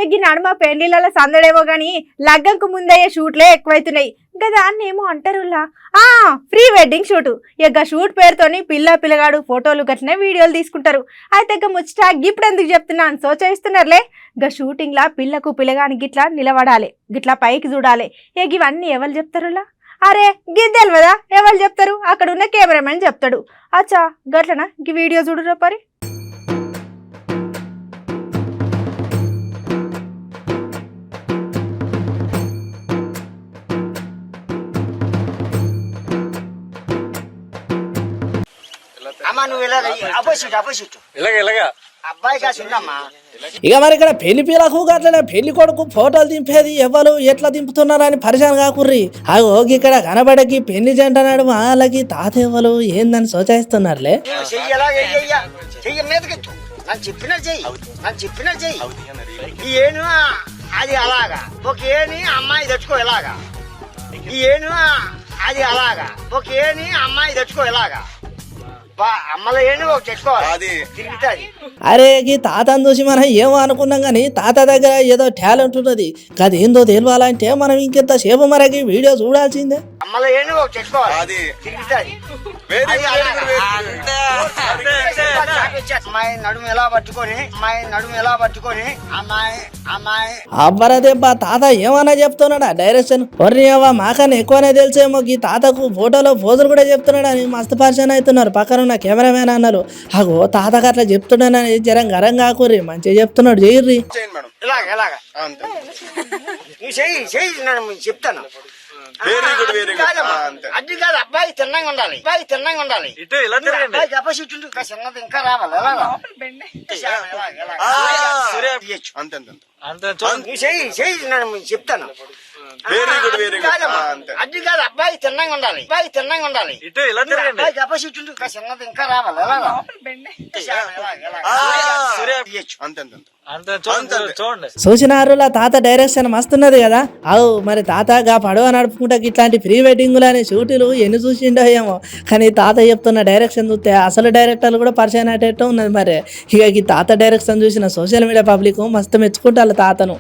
ఈ నడుమ పెళ్లిళ్ళ సందడేమో గాని లగ్గంకు ముందయ్యే షూట్లే ఎక్కువైతున్నాయి. గదాన్ని ఏమో అంటారులా ప్రీ వెడ్డింగ్ షూట్. ఇక షూట్ పేరుతోని పిల్లగాడు ఫోటోలు గట్లనే వీడియోలు తీసుకుంటారు. అయితే ముచ్చట ఇప్పుడు ఎందుకు చెప్తున్నా అని సోచయిస్తున్నారులే. షూటింగ్ లా పిల్లకు పిల్లగాని గిట్లా నిలబడాలి, గిట్లా పైకి చూడాలి. ఇవన్నీ ఎవరు చెప్తారులా? అరే గిద్దెలు కదా ఎవరు చెప్తారు? అక్కడ ఉన్న కెమెరామెన్ చెప్తాడు. అచ్చా గట్లనా గీ వీడియో చూడురా పరి. ఇక మరి ఇక్కడ పెళ్లి పిల్లకు అట్లనే పెళ్లి కొడుకు ఫోటోలు దింపేది ఎవరు ఎట్లా దింపుతున్నారని పరిశాన్ కాకుర్రి. ఓకి ఇక్కడ కనబడకి పెళ్లి జంట నాడు వాళ్ళకి తాత ఎవరు ఏందని సోచాయిస్తున్నారులే. అది అలాగా ఒకేని అమ్మాయి తెచ్చుకో ఇలాగా, ఏను అది అలాగా ఒకేని అమ్మాయి తెచ్చుకో ఇలాగా. అరే ఈ తాతను చూసి మనం ఏమో అనుకున్నాం కానీ తాత దగ్గర ఏదో టాలెంట్ ఉన్నది. అది ఏందో తెలియాలంటే మనం ఇంకెంత సేపు మనకి వీడియో చూడాల్సిందే. అబ్బరదెబ్బా తాత ఏమన్నా చెప్తున్నాడా డైరెక్షన్? ఒర్నివా మాకన్నా ఎక్కువనే తెలిసేమో ఈ తాతకు ఫోటోలో పోజులు కూడా చెప్తున్నాడు అని మస్తు పరిచయం అవుతున్నారు పక్కన ఉన్న కెమెరామెన్ అన్నారు. తాతకు అట్లా చెప్తున్నాడని జరం గరం కాకుర్రి, మంచిగా చెప్తున్నాడు చెయ్యి. చెప్తాను అది కాదు, అబ్బాయి తిన్నంగా ఉండాలి, అబ్బాయి తిన్నంగా ఉండాలి. అబ్బాయికి అపోజిట్ చిన్నది ఇంకా రావాలి. చెప్తాను అది కాదు, అబ్బాయి తిన్నంగా ఉండాలి, అబ్బాయి తిన్నంగా ఉండాలి. అబ్బాయికి అపోజిట్ చిన్నది ఇంకా రావాలి. చూసినారులా తాత డైరెక్షన్ మస్తున్నది కదా. మరి తాత గా పడవ నడుపుకుంటా ఇట్లాంటి ప్రీ వెడ్డింగ్ అని షూటులు ఎన్ని చూసిండో ఏమో, కానీ తాత చెప్తున్న డైరెక్షన్ చూస్తే అసలు డైరెక్టర్లు కూడా పరిచయం అయ్యేటట్టు ఉన్నది. మరి ఇక ఈ తాత డైరెక్షన్ చూసిన సోషల్ మీడియా పబ్లిక్ మస్తు మెచ్చుకుంటారు తాతను.